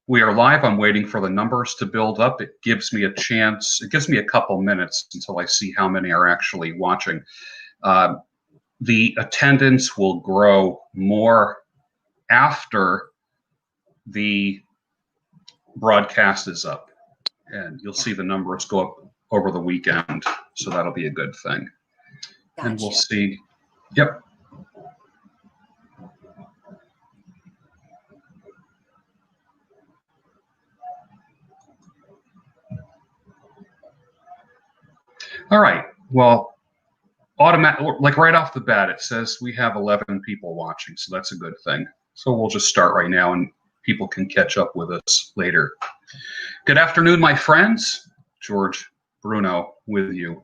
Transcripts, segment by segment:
We are live. I'm waiting for the numbers to build up. It gives me a chance. It gives me a couple minutes until I see how many are actually watching. The attendance will grow more after the broadcast is up, and you'll see the numbers go up over the weekend. So that'll be a good thing. Gotcha. And we'll see. Yep. All right. Well, like right off the bat, it says we have 11 people watching, so that's a good thing. So we'll just start right now, and people can catch up with us later. Good afternoon, my friends. George Bruno with you,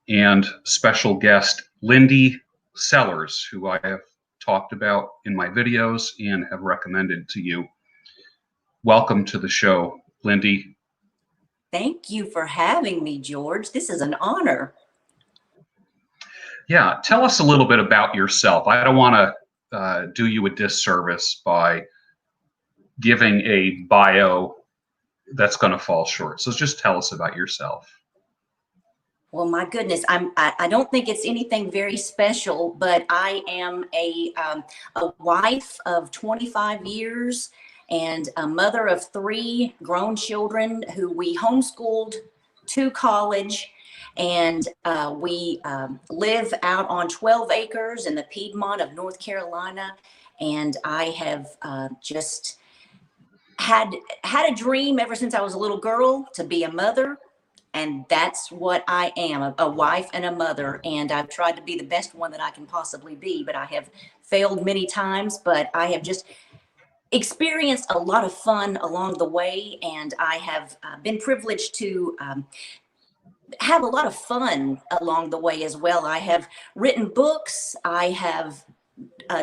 and special guest Lindy Sellers, who I have talked about in my videos and have recommended to you. Welcome to the show, Lindy. Thank you for having me, George. This is an honor. Yeah, tell us a little bit about yourself. I don't want to do you a disservice by giving a bio that's going to fall short. So just tell us about yourself. Well, my goodness, I don't think it's anything very special, but I am a wife of 25 years and a mother of 3 grown children who we homeschooled to college. And we live out on 12 acres in the Piedmont of North Carolina. And I have just had a dream ever since I was a little girl to be a mother. And that's what I am, a wife and a mother. And I've tried to be the best one that I can possibly be, but I have failed many times. But I have just experienced a lot of fun along the way. And I have been privileged to have a lot of fun along the way as well. I have written books. I have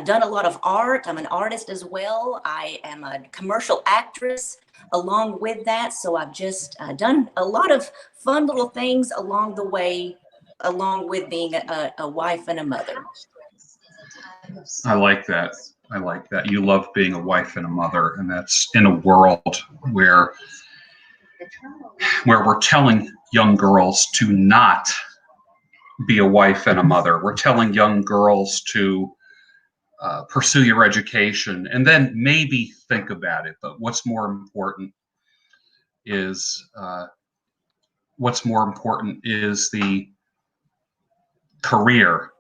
done a lot of art. I'm an artist as well. I am a commercial actress along with that. So I've just done a lot of fun little things along the way, along with being a wife and a mother. I like that. I like that. You love being a wife and a mother, and that's in a world where we're telling young girls to not be a wife and a mother. We're telling young girls to pursue your education and then maybe think about it. But what's more important is the career,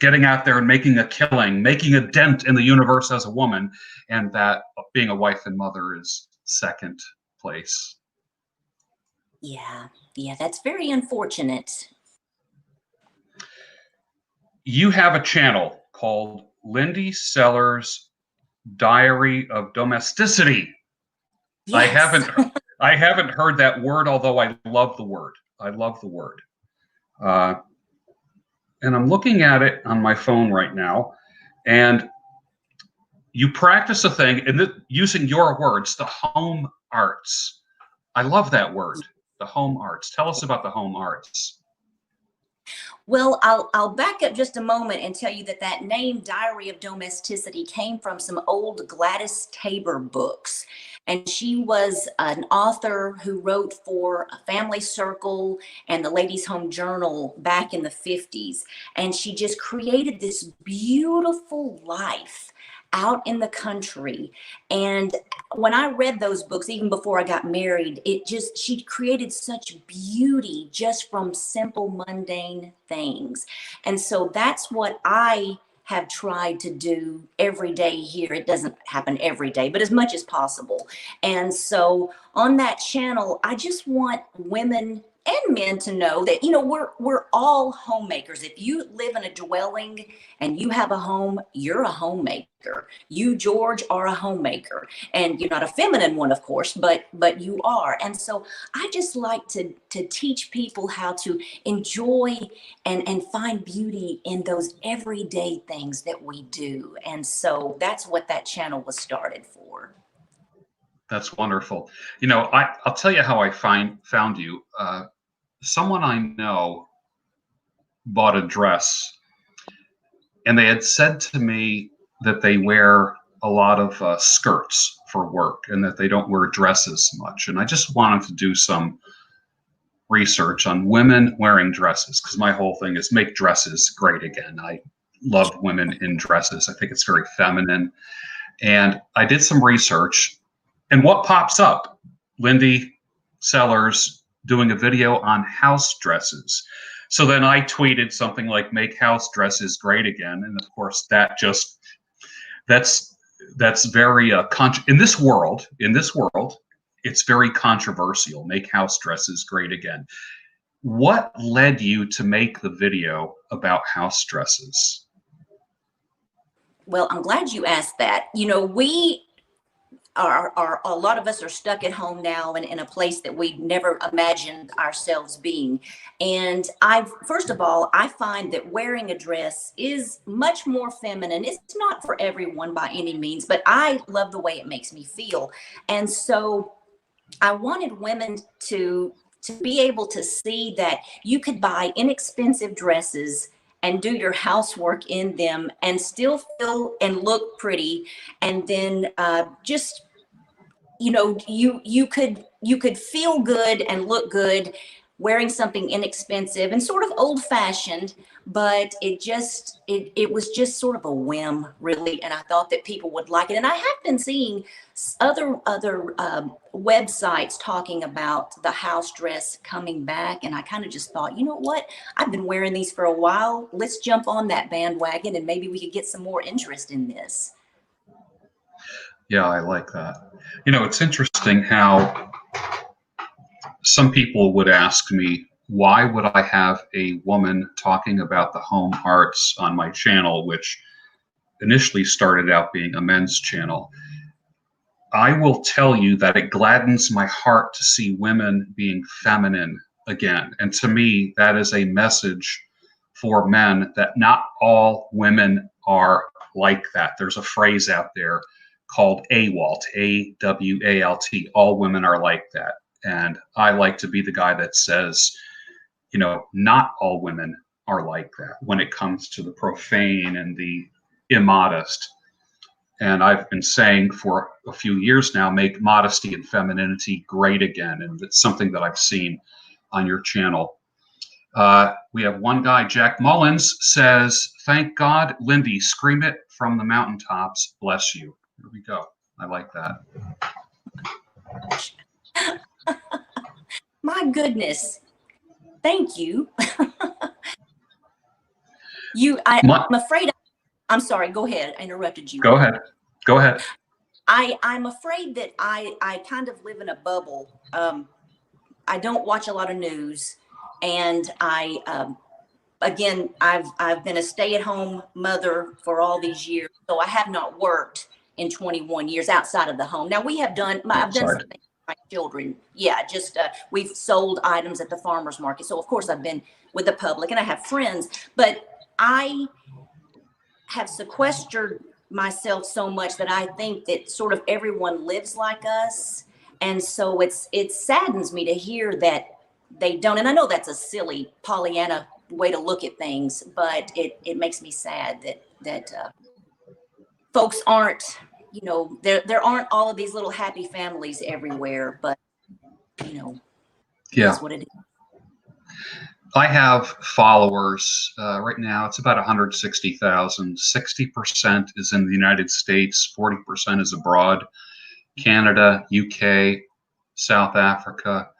getting out there and making a killing, making a dent in the universe as a woman, and that being a wife and mother is second place. Yeah, that's very unfortunate. You have a channel called Lindy Sellers Diary of Domesticity. Yes. I haven't heard that word, although I love the word. I love the word. And I'm looking at it on my phone right now, and you practice a thing, and using your words, the home arts. I love that word, the home arts. Tell us about the home arts. Well, I'll back up just a moment and tell you that name Diary of Domesticity came from some old Gladys Tabor books. And she was an author who wrote for a Family Circle and the Ladies' Home Journal back in the 50s. And she just created this beautiful life out in the country. And when I read those books, even before I got married, she created such beauty just from simple, mundane things. And so that's what I have tried to do every day here. It doesn't happen every day, but as much as possible. And so on that channel, I just want women and men to know that, we're all homemakers. If you live in a dwelling and you have a home, you're a homemaker. You, George, are a homemaker. And you're not a feminine one, of course, but you are. And so I just like to teach people how to enjoy and find beauty in those everyday things that we do. And so that's what that channel was started for. That's wonderful. I'll tell you how I found you. Someone I know bought a dress, and they had said to me that they wear a lot of skirts for work and that they don't wear dresses much. And I just wanted to do some research on women wearing dresses because my whole thing is make dresses great again. I love women in dresses. I think it's very feminine. And I did some research, and what pops up? Lindy Sellers doing a video on house dresses. So then I tweeted something like "Make house dresses great again," and of course that's very in this world. It's very controversial. Make house dresses great again. What led you to make the video about house dresses? Well, I'm glad you asked that. We are a lot of us are stuck at home now and in a place that we never imagined ourselves being. And first of all, I find that wearing a dress is much more feminine. It's not for everyone by any means, but I love the way it makes me feel. And so I wanted women to be able to see that you could buy inexpensive dresses and do your housework in them and still feel and look pretty. And then just, you could feel good and look good wearing something inexpensive and sort of old fashioned, but it was just sort of a whim, really. And I thought that people would like it. And I have been seeing other websites talking about the house dress coming back. And I kind of just thought, you know what? I've been wearing these for a while. Let's jump on that bandwagon and maybe we could get some more interest in this. Yeah, I like that. It's interesting how some people would ask me, why would I have a woman talking about the home arts on my channel, which initially started out being a men's channel? I will tell you that it gladdens my heart to see women being feminine again. And to me, that is a message for men that not all women are like that. There's a phrase out there called AWALT, AWALT. All women are like that. And I like to be the guy that says, not all women are like that when it comes to the profane and the immodest. And I've been saying for a few years now, make modesty and femininity great again. And it's something that I've seen on your channel. We have one guy, Jack Mullins, says, "Thank God, Lindy, scream it from the mountaintops. Bless you." Here we go. I like that. My goodness. Thank you. I'm afraid, I'm sorry, go ahead. I interrupted you. Go ahead. I'm afraid that I kind of live in a bubble. I don't watch a lot of news, and again, I've been a stay-at-home mother for all these years, so I have not worked in 21 years outside of the home. Now I've done something for my children. Yeah, just we've sold items at the farmers market, so of course I've been with the public, and I have friends, but I have sequestered myself so much that I think that sort of everyone lives like us. And so it saddens me to hear that they don't. And I know that's a silly Pollyanna way to look at things, but it makes me sad that folks aren't, there aren't all of these little happy families everywhere, but that's what it is. I have followers right now. It's about 160,000. 60% is in the United States. 40% is abroad. Canada, UK, South Africa,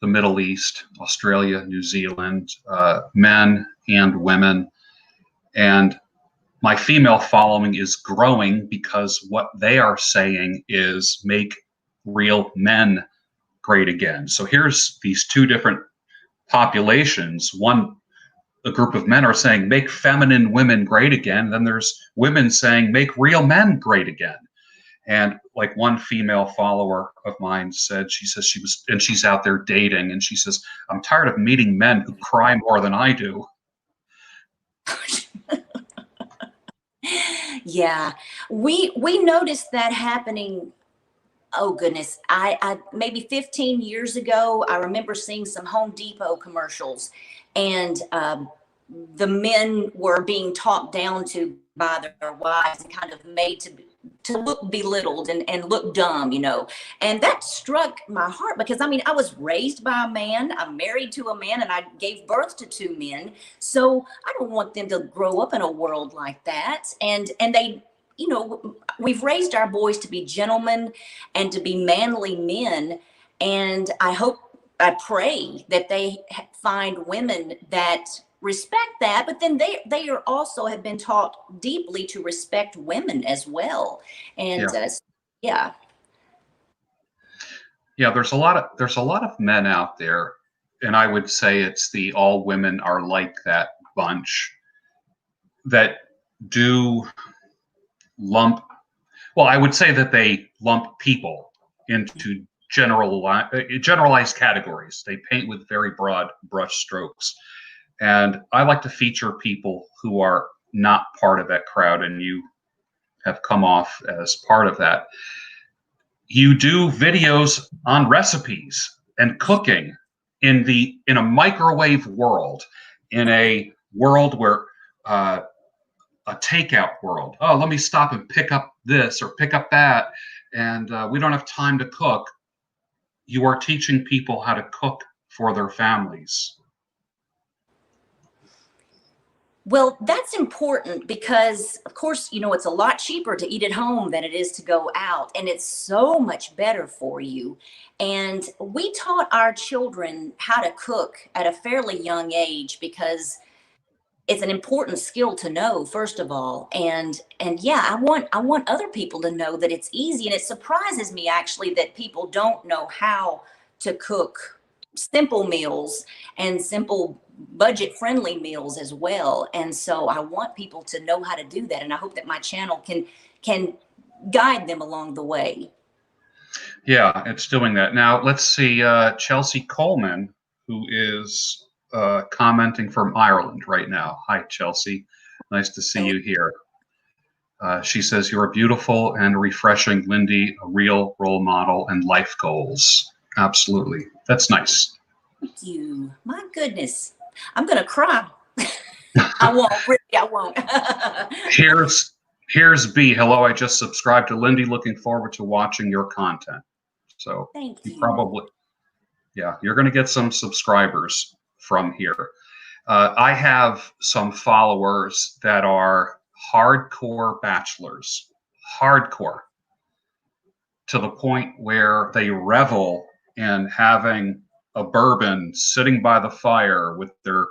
the Middle East, Australia, New Zealand, men and women. And my female following is growing because what they are saying is make real men great again. So here's these two different populations. A group of men are saying make feminine women great again. Then there's women saying make real men great again. And like one female follower of mine said, she's out there dating, and she says, "I'm tired of meeting men who cry more than I do." Yeah, we noticed that happening. Oh goodness, I maybe 15 years ago, I remember seeing some Home Depot commercials, and the men were being talked down to by their wives and kind of made to look belittled and look dumb, you know. And that struck my heart because I mean, I was raised by a man, I'm married to a man, and I gave birth to two men. So I don't want them to grow up in a world like that. And they, you know, we've raised our boys to be gentlemen and to be manly men. And I pray that they find women that respect that, but then they are also have been taught deeply to respect women as well. And Yeah. yeah. Yeah, there's a lot of men out there, and I would say it's the all women are like that bunch that do lump, well, I would say that they lump people into generalized categories. They paint with very broad brush strokes. And I like to feature people who are not part of that crowd, and you have come off as part of that. You do videos on recipes and cooking in a microwave world, in a world where a takeout world. Oh, let me stop and pick up this or pick up that, and we don't have time to cook. You are teaching people how to cook for their families. Well, that's important because, of course, you know, it's a lot cheaper to eat at home than it is to go out, and it's so much better for you. And we taught our children how to cook at a fairly young age because it's an important skill to know, first of all. And yeah, I want other people to know that it's easy. And it surprises me actually that people don't know how to cook simple meals and simple budget friendly meals as well. And so I want people to know how to do that. And I hope that my channel can guide them along the way. Yeah, it's doing that. Now, let's see, Chelsea Coleman, who is commenting from Ireland right now. Hi, Chelsea. Nice to see you here. She says, you're beautiful and refreshing, Lindy, a real role model and life goals. Absolutely. That's nice. Thank you. My goodness. I'm going to cry. I won't. Really, I won't. Here's B. Hello, I just subscribed to Lindy. Looking forward to watching your content. So Thank you. probably, yeah, you're going to get some subscribers from here. I have some followers that are hardcore bachelors, hardcore, to the point where they revel in having a bourbon sitting by the fire with their,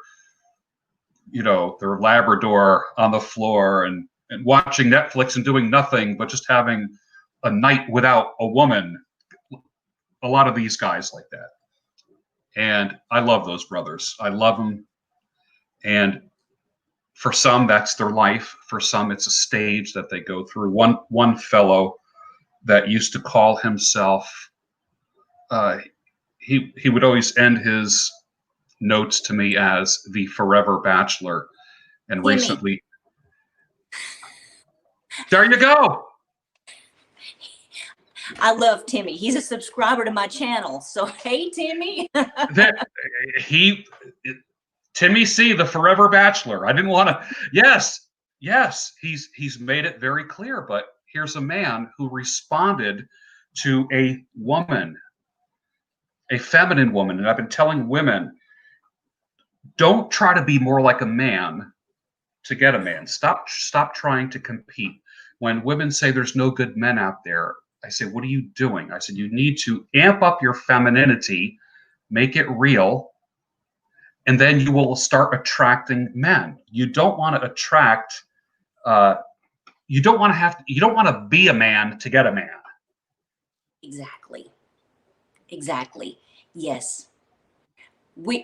you know, their Labrador on the floor and watching Netflix and doing nothing but just having a night without a woman. A lot of these guys like that. And I love those brothers. I love them. And for some, that's their life. For some, it's a stage that they go through. One fellow that used to call himself, he would always end his notes to me as the Forever Bachelor. And Timmy. Recently, there you go. I love Timmy. He's a subscriber to my channel. So, hey, Timmy. Timmy C, the Forever Bachelor. I didn't want to. Yes, he's made it very clear. But here's a man who responded to a woman, a feminine woman, and I've been telling women, don't try to be more like a man to get a man. Stop trying to compete. When women say there's no good men out there, I say, what are you doing? I said, you need to amp up your femininity, make it real, and then you will start attracting men. You don't want to attract, you don't want to be a man to get a man. Exactly. Yes.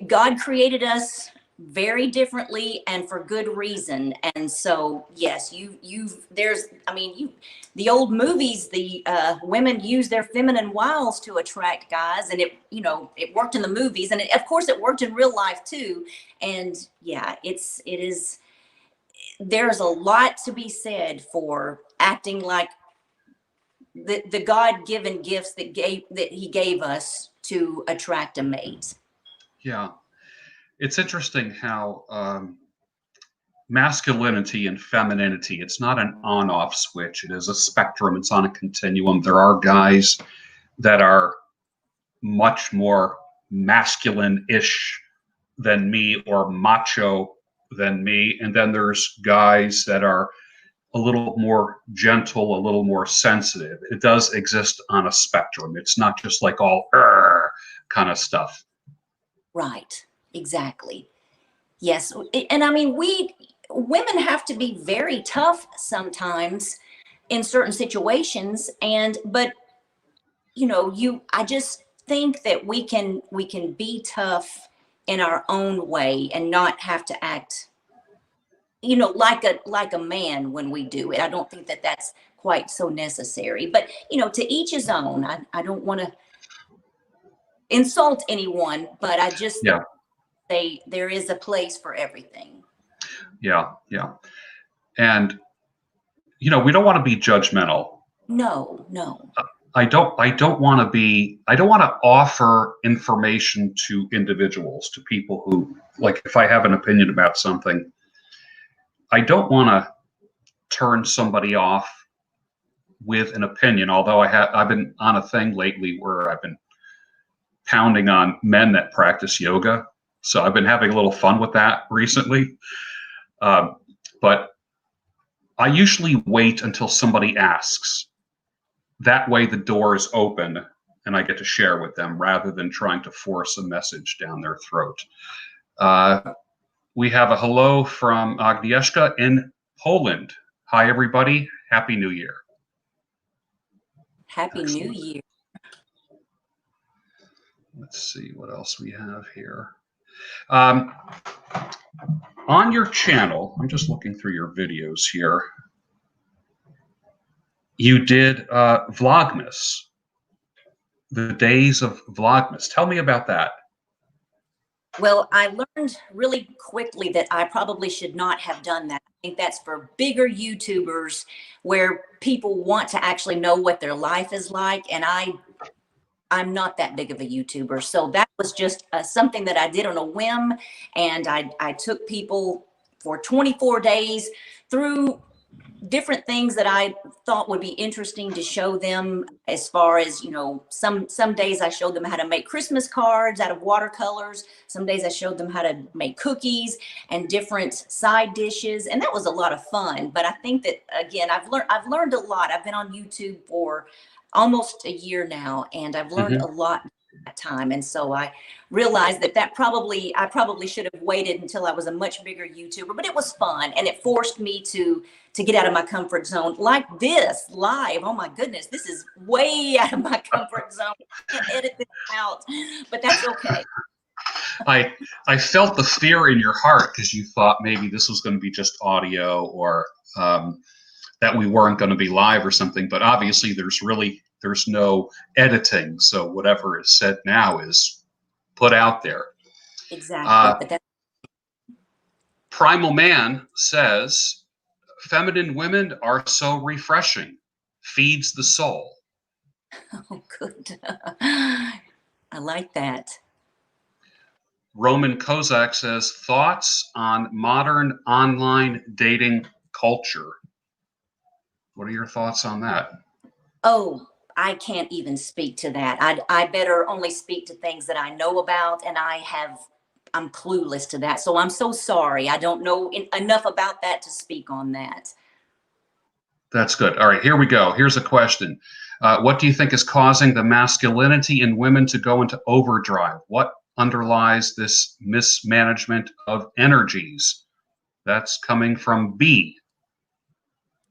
God created us very differently and for good reason. And so, yes, the old movies, the women use their feminine wiles to attract guys, and it worked in the movies, and of course it worked in real life too. And yeah, there's a lot to be said for acting like the God-given gifts that he gave us to attract a mate. Yeah. It's interesting how masculinity and femininity, it's not an on-off switch. It is a spectrum. It's on a continuum. There are guys that are much more masculine-ish than me or macho than me. And then there's guys that are a little more gentle, a little more sensitive. It does exist on a spectrum. It's not just like all kind of stuff. Right. Exactly. Yes. And I mean, women have to be very tough sometimes in certain situations. But I just think that we can be tough in our own way and not have to act, like a man when we do it. I don't think that that's quite so necessary, but to each his own. I don't want to insult anyone, but I just say there is a place for everything. Yeah. And we don't want to be judgmental. No. I don't want to offer information to individuals, to people who, like, if I have an opinion about something, I don't want to turn somebody off with an opinion. Although I've been on a thing lately where I've been pounding on men that practice yoga. So I've been having a little fun with that recently. But I usually wait until somebody asks. That way the door is open and I get to share with them rather than trying to force a message down their throat. We have a hello from Agnieszka in Poland. Hi, everybody. Happy New Year. Happy Excellent. New Year. Let's see what else we have here. On your channel, I'm just looking through your videos here. You did Vlogmas, the days of Vlogmas. Tell me about that. Well, I learned really quickly that I probably should not have done that. I think that's for bigger YouTubers where people want to actually know what their life is like. And I'm not that big of a YouTuber. So that was just something that I did on a whim. And I took people for 24 days through different things that I thought would be interesting to show them, as far as, some days I showed them how to make Christmas cards out of watercolors. Some days I showed them how to make cookies and different side dishes. And that was a lot of fun. But I think that, again, I've learned a lot. I've been on YouTube for almost a year now, and I've learned a lot that time. And so I realized that I probably should have waited until I was a much bigger YouTuber, but it was fun. And it forced me to get out of my comfort zone like this live. Oh my goodness, this is way out of my comfort zone. I can't edit this out, but that's okay. I felt the fear in your heart because you thought maybe this was going to be just audio, or that we weren't going to be live or something. But obviously there's no editing. So whatever is said now is put out there. Exactly. But Primal Man says, feminine women are so refreshing, feeds the soul. Oh, good. I like that. Roman Kozak says, thoughts on modern online dating culture. What are your thoughts on that? Oh, I can't even speak to that. I better only speak to things that I know about, and I'm clueless to that. So I'm so sorry. I don't know enough about that to speak on that. That's good. All right, here we go. Here's a question. What do you think is causing the masculinity in women to go into overdrive? What underlies this mismanagement of energies? That's coming from B.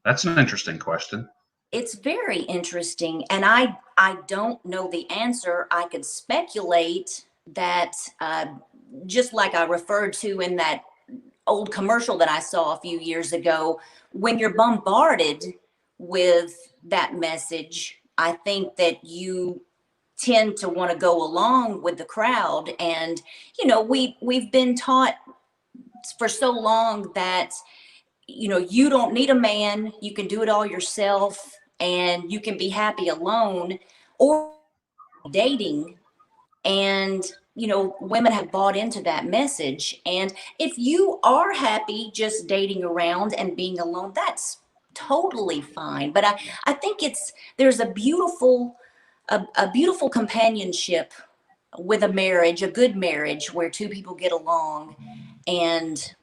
That's an interesting question. It's very interesting, and I don't know the answer. I could speculate that, just like I referred to in that old commercial that I saw a few years ago, when you're bombarded with that message, I think that you tend to want to go along with the crowd. And we've been taught for so long that you don't need a man, you can do it all yourself, and you can be happy alone. Or dating And, you know, women have bought into that message. And if you are happy just dating around and being alone, that's totally fine. But I think there's a beautiful companionship with a marriage, a good marriage where two people get along. And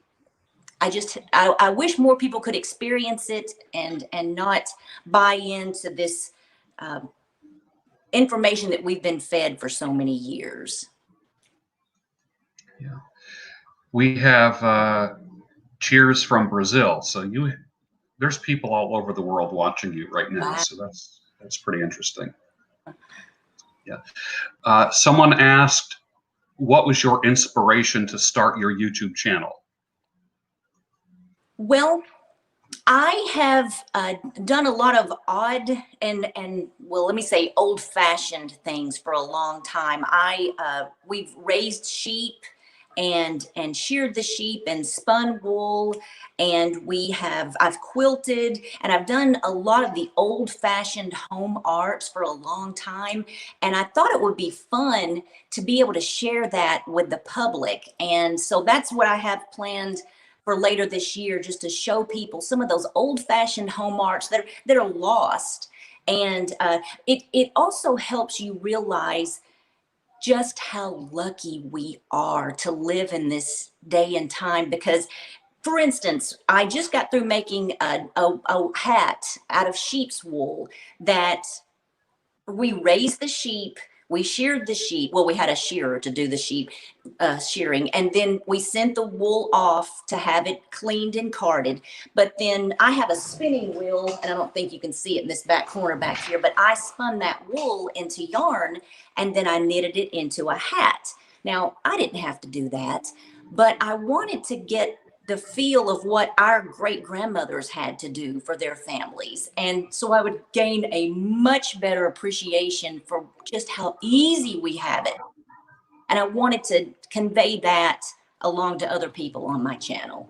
I wish more people could experience it and not buy into this information that we've been fed for so many years. Yeah. We have cheers from Brazil. So there's people all over the world watching you right now. Wow. So that's pretty interesting. Yeah. Someone asked, what was your inspiration to start your YouTube channel? Well, I have done a lot of odd and well, let me say old-fashioned things for a long time. We've raised sheep and sheared the sheep and spun wool, and I've quilted, and I've done a lot of the old-fashioned home arts for a long time. And I thought it would be fun to be able to share that with the public. And so that's what I have planned for later this year, just to show people some of those old-fashioned home arts that are lost. And it also helps you realize just how lucky we are to live in this day and time. Because, for instance, I just got through making a hat out of sheep's wool that we raised the sheep. We sheared the sheep. Well, we had a shearer to do the sheep shearing. And then we sent the wool off to have it cleaned and carded. But then I have a spinning wheel, and I don't think you can see it in this back corner back here, but I spun that wool into yarn, and then I knitted it into a hat. Now, I didn't have to do that, but I wanted to get the feel of what our great grandmothers had to do for their families. And so I would gain a much better appreciation for just how easy we have it. And I wanted to convey that along to other people on my channel.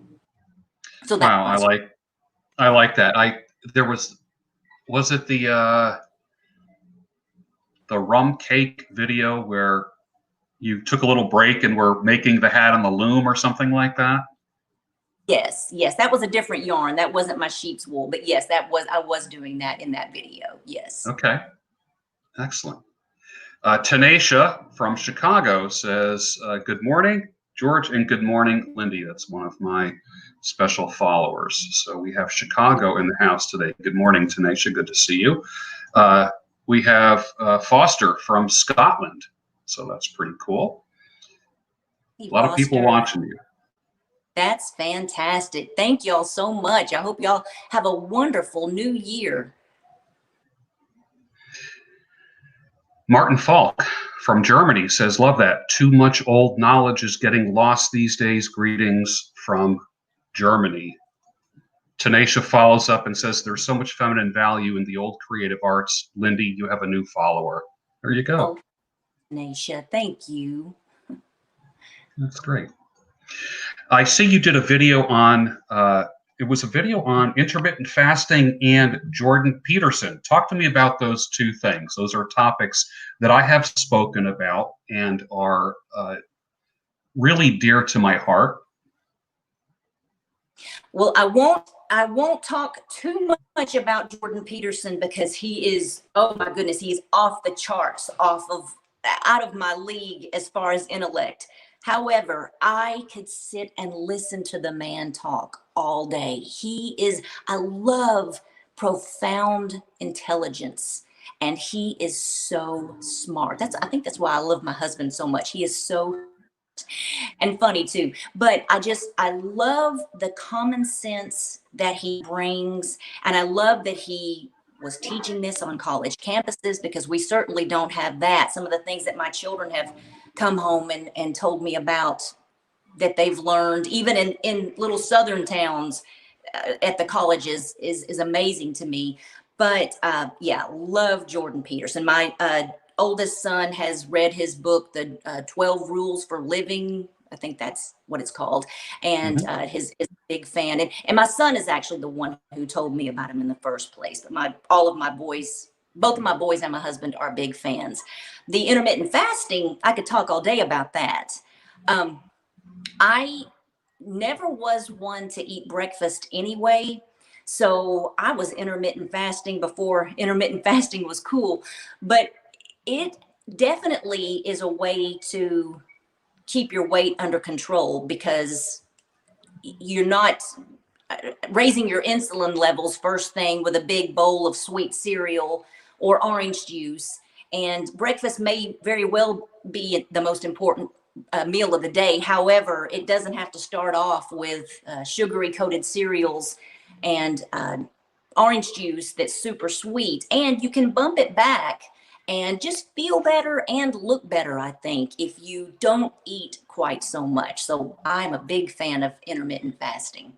So that wow, I like that. Was it the rum cake video where you took a little break and were making the hat on the loom or something like that? Yes, that was a different yarn. That wasn't my sheep's wool, but yes, I was doing that in that video. Yes. Okay, excellent. Tanisha from Chicago says, good morning, George, and good morning, Lindy. That's one of my special followers. So we have Chicago in the house today. Good morning, Tanisha. Good to see you. We have Foster from Scotland. So that's pretty cool. Hey, a lot Foster. Of people watching you. That's fantastic. Thank y'all so much. I hope y'all have a wonderful new year. Martin Falk from Germany says, love that. Too much old knowledge is getting lost these days. Greetings from Germany. Tanisha follows up and says, there's so much feminine value in the old creative arts. Lindy, you have a new follower. There you go. Oh, Tanisha, thank you. That's great. I see you did a video on, it was a video on intermittent fasting and Jordan Peterson. Talk to me about those two things. Those are topics that I have spoken about and are really dear to my heart. Well, I won't talk too much about Jordan Peterson because he is, oh my goodness, he's off the charts, out of my league as far as intellect. However, I could sit and listen to the man talk all day. I love profound intelligence, and he is so smart. I think that's why I love my husband so much. He is so and funny too. But I love the common sense that he brings. And I love that he was teaching this on college campuses, because we certainly don't have that. Some of the things that my children have come home and told me about that they've learned, even in little southern towns at the colleges, is amazing to me. But yeah, love Jordan Peterson. My oldest son has read his book, The 12 Rules for Living. I think that's what it's called. And is a big fan. And my son is actually the one who told me about him in the first place. But all of my boys both of my boys and my husband are big fans. The intermittent fasting, I could talk all day about that. I never was one to eat breakfast anyway. So I was intermittent fasting before intermittent fasting was cool. But it definitely is a way to keep your weight under control, because you're not raising your insulin levels first thing with a big bowl of sweet cereal or orange juice. And breakfast may very well be the most important meal of the day. However, it doesn't have to start off with sugary coated cereals and orange juice that's super sweet. And you can bump it back and just feel better and look better, I think, if you don't eat quite so much. So I'm a big fan of intermittent fasting.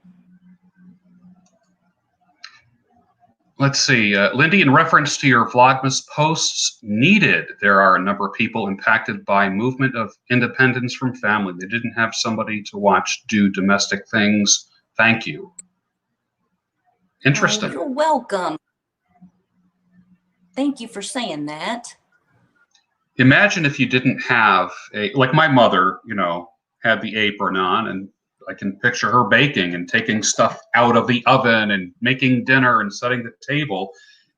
Let's see, Lindy, in reference to your Vlogmas posts, needed. There are a number of people impacted by movement of independence from family. They didn't have somebody to watch do domestic things. Thank you. Interesting. Oh, you're welcome. Thank you for saying that. Imagine if you didn't have like my mother, you know, had the apron on, and I can picture her baking and taking stuff out of the oven and making dinner and setting the table.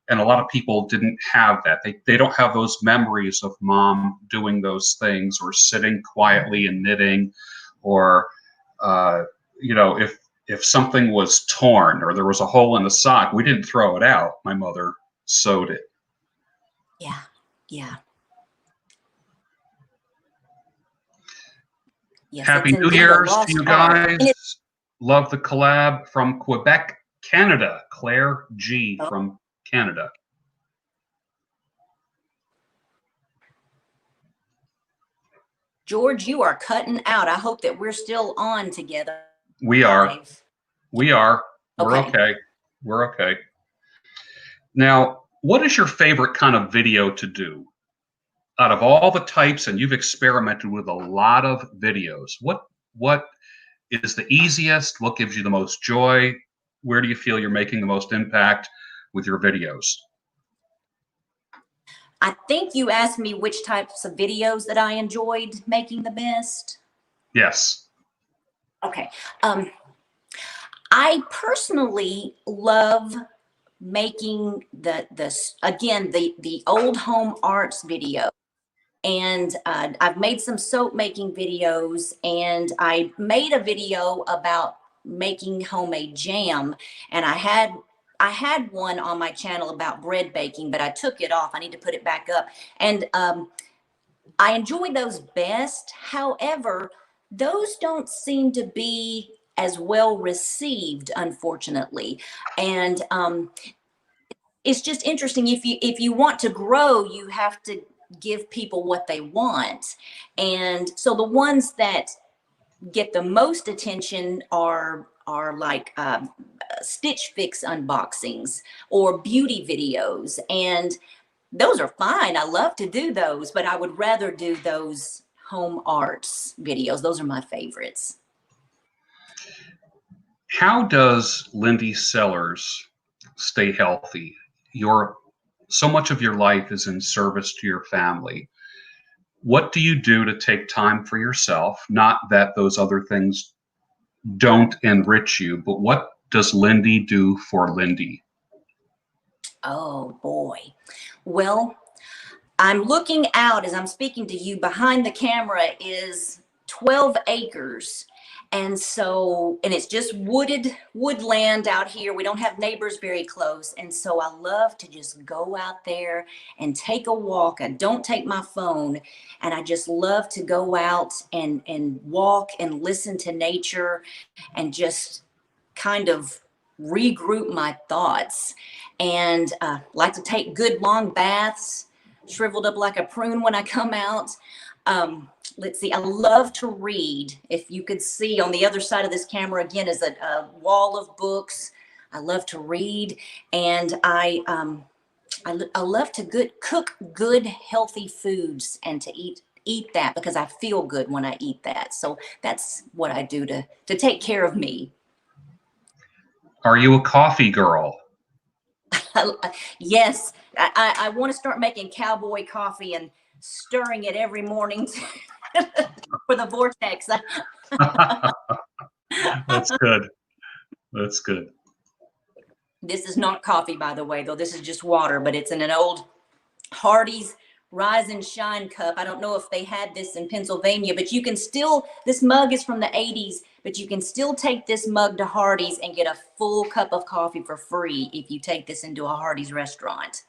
And a lot of people didn't have that. They don't have those memories of mom doing those things, or sitting quietly and knitting, or, you know, if something was torn or there was a hole in the sock, we didn't throw it out. My mother sewed it. Yeah, yeah. Yes, Happy New Year's to you guys. Love the collab from Quebec, Canada. Claire G from Canada. George, you are cutting out. I hope that we're still on together. We are. We are. We're okay. We're okay. Now, what is your favorite kind of video to do? Out of all the types, and you've experimented with a lot of videos, what is the easiest? What gives you the most joy? Where do you feel you're making the most impact with your videos? I think you asked me which types of videos that I enjoyed making the best. Yes. Okay. I personally love making the old home arts video. And I've made some soap making videos, and I made a video about making homemade jam. And I had one on my channel about bread baking, but I took it off. I need to put it back up. And I enjoy those best. However, those don't seem to be as well received, unfortunately. And it's just interesting. If you want to grow, you have to give people what they want. And so the ones that get the most attention are like Stitch Fix unboxings or beauty videos. And those are fine. I love to do those, but I would rather do those home arts videos. Those are my favorites. How does Lindy Sellers stay healthy? So much of your life is in service to your family. What do you do to take time for yourself? Not that those other things don't enrich you, but what does Lindy do for Lindy? Oh boy. Well, I'm looking out as I'm speaking to you. Behind the camera is 12 acres. And it's just woodland out here. We don't have neighbors very close. And so I love to just go out there and take a walk. I don't take my phone, and I just love to go out and walk and listen to nature and just kind of regroup my thoughts. And like to take good long baths, shriveled up like a prune when I come out. Let's see, I love to read. If you could see on the other side of this camera again is a wall of books. I love to read, and I love to cook good, healthy foods and to eat that, because I feel good when I eat that. So that's what I do to take care of me. Are you a coffee girl? Yes, I want to start making cowboy coffee and stirring it every morning for the vortex. That's good. That's good. This is not coffee, by the way, though. This is just water, but it's in an old Hardees Rise and Shine cup. I don't know if they had this in Pennsylvania, but you can still, this mug is from the 80s, but you can still take this mug to Hardees and get a full cup of coffee for free if you take this into a Hardees restaurant.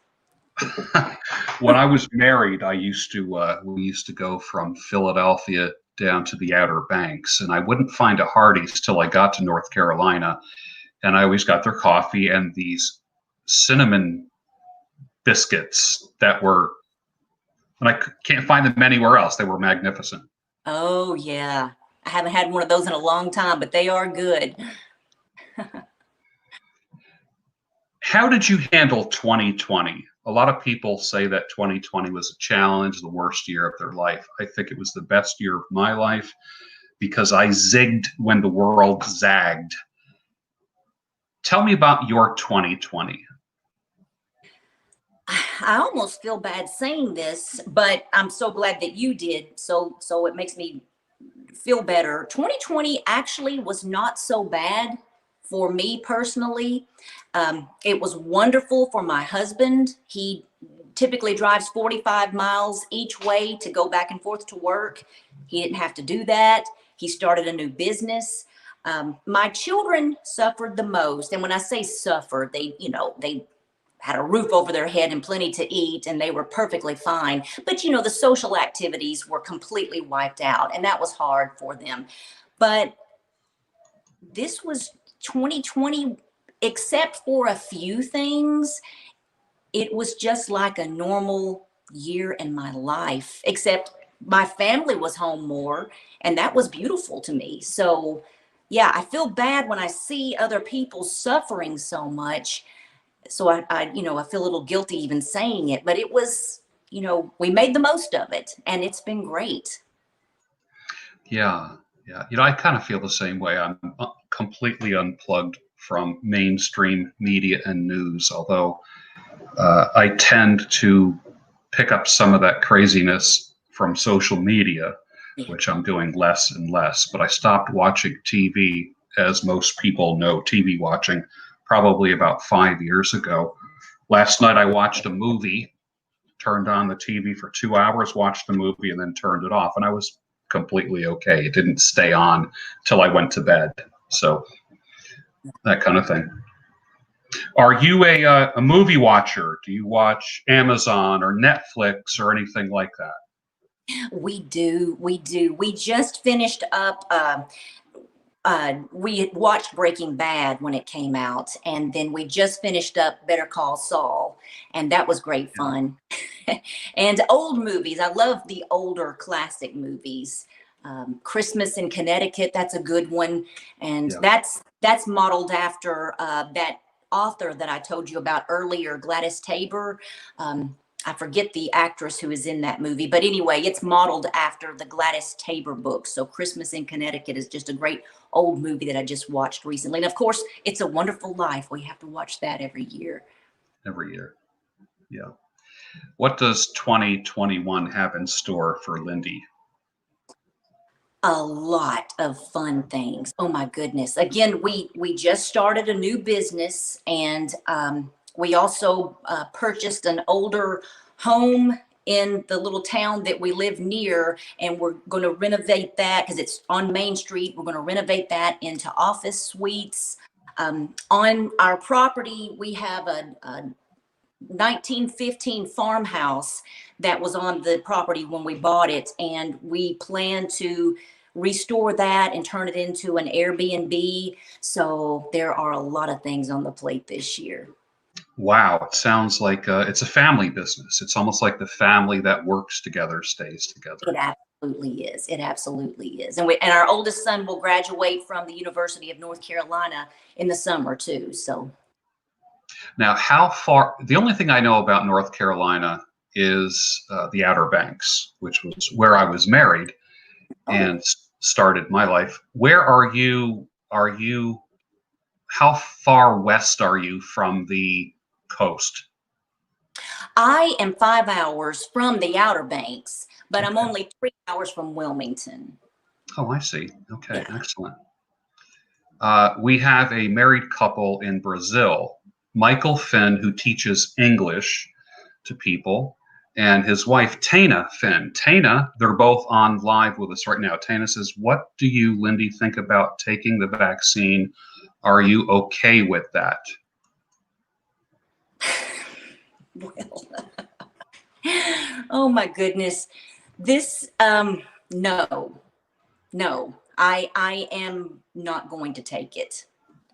When I was married, we used to go from Philadelphia down to the Outer Banks, and I wouldn't find a Hardee's till I got to North Carolina. And I always got their coffee and these cinnamon biscuits that were, and I can't find them anywhere else. They were magnificent. Oh, yeah. I haven't had one of those in a long time, but they are good. How did you handle 2020? A lot of people say that 2020 was a challenge, the worst year of their life. I think it was the best year of my life because I zigged when the world zagged. Tell me about your 2020. I almost feel bad saying this, but I'm so glad that you did. So it makes me feel better. 2020 actually was not so bad for me personally. It was wonderful for my husband. He typically drives 45 miles each way to go back and forth to work. He didn't have to do that. He started a new business. My children suffered the most. And when I say suffered, they had a roof over their head and plenty to eat, and they were perfectly fine. But, the social activities were completely wiped out, and that was hard for them. But this was 2020, except for a few things, it was just like a normal year in my life, except my family was home more, and that was beautiful to me. So, yeah, I feel bad when I see other people suffering so much. So I feel a little guilty even saying it, but it was, we made the most of it, and it's been great. Yeah. I kind of feel the same way. I'm completely unplugged from mainstream media and news, although I tend to pick up some of that craziness from social media, which I'm doing less and less. But I stopped watching TV, as most people know TV watching, probably about 5 years ago. Last night I watched a movie, turned on the TV for 2 hours, watched the movie, and then turned it off. And I was completely okay. It didn't stay on till I went to bed. So that kind of thing. Are you a movie watcher? Do you watch Amazon or Netflix or anything like that? We do. We just finished up. We had watched Breaking Bad when it came out, and then we just finished up Better Call Saul, and that was great fun. And old movies. I love the older classic movies. Christmas in Connecticut, that's a good one. And that's modeled after that author that I told you about earlier, Gladys Tabor. I forget the actress who is in that movie, but anyway, it's modeled after the Gladys Tabor book. So Christmas in Connecticut is just a great old movie that I just watched recently. And of course, It's a Wonderful Life. We have to watch that every year. Every year. Yeah. What does 2021 have in store for Lindy? A lot of fun things. Oh my goodness. Again, we just started a new business, and we also purchased an older home in the little town that we live near, and we're going to renovate that because it's on Main Street. We're going to renovate that into office suites. On our property, we have a 1915 farmhouse that was on the property when we bought it, and we plan to restore that and turn it into an Airbnb. So there are a lot of things on the plate this year. Wow. It sounds like it's a family business. It's almost like the family that works together stays together. It absolutely is. It absolutely is. And our oldest son will graduate from the University of North Carolina in the summer too. So now, how far? The only thing I know about North Carolina is the Outer Banks, which was where I was married and started my life. Where are you? How far west are you from the coast? I am 5 hours from the Outer Banks, but I'm Okay. only 3 hours from Wilmington. Oh, I see. Okay, Yeah. excellent. We have a married couple in Brazil, Michael Finn, who teaches English to people, and his wife, Tana Finn. Tana, they're both on live with us right now. Tana says, "What do you, Lindy, think about taking the vaccine? Are you okay with that?" Well, oh my goodness. This, no, I am not going to take it.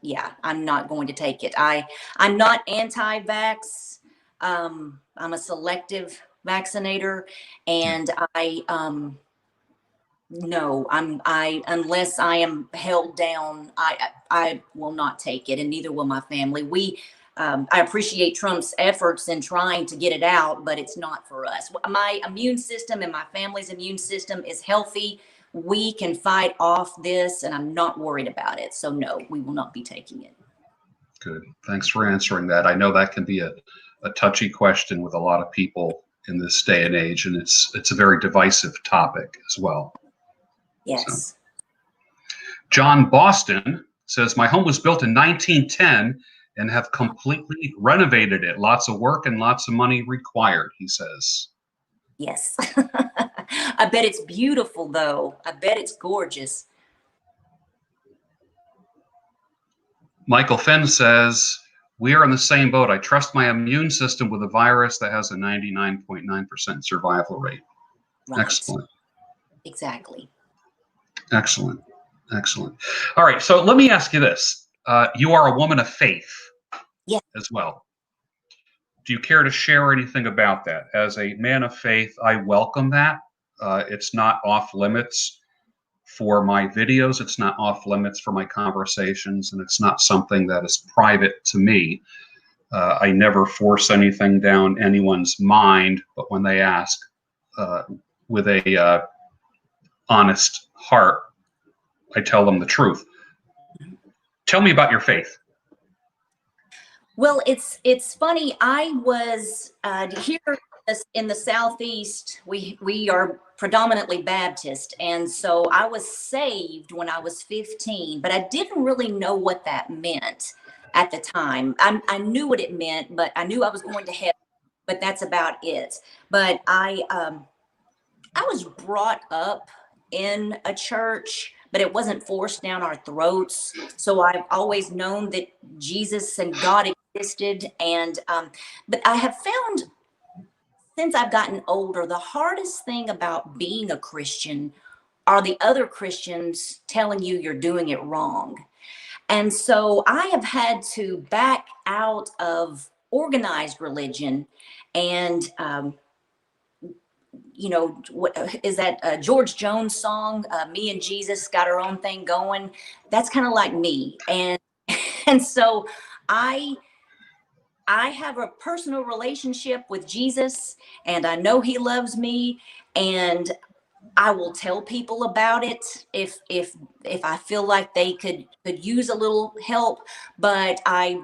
Yeah, I'm not going to take it. I'm not anti-vax. I'm a selective vaccinator, and no, unless I am held down, I will not take it, and neither will my family. I appreciate Trump's efforts in trying to get it out, but it's not for us. My immune system and my family's immune system is healthy. We can fight off this, and I'm not worried about it. So no, we will not be taking it. Good. Thanks for answering that. I know that can be a touchy question with a lot of people in this day and age, and it's a very divisive topic as well. Yes. So, John Boston says, "My home was built in 1910 and have completely renovated it. Lots of work and lots of money required," he says. Yes. I bet it's beautiful, though. I bet it's gorgeous. Michael Finn says, "We are in the same boat. I trust my immune system with a virus that has a 99.9% survival rate." Right. Excellent. Exactly. Excellent. Excellent. All right. So let me ask you this. You are a woman of faith Yes. as well. Do you care to share anything about that? As a man of faith, I welcome that. It's not off limits for my videos. It's not off limits for my conversations, and it's not something that is private to me. I never force anything down anyone's mind, but when they ask with a honest heart, I tell them the truth. Tell me about your faith. Well, it's funny. I was here in the Southeast. We are predominantly Baptist, and so I was saved when I was 15, but I didn't really know what that meant at the time. I knew what it meant, but I knew I was going to heaven, but that's about it. But I was brought up in a church, but it wasn't forced down our throats. So I've always known that Jesus and God existed. And, but I have found since I've gotten older, the hardest thing about being a Christian are the other Christians telling you you're doing it wrong. And so I have had to back out of organized religion and, what is that George Jones song, Me and Jesus got our own thing going. That's kind of like me. And so I have a personal relationship with Jesus, and I know he loves me, and I will tell people about it if I feel like they could use a little help. But I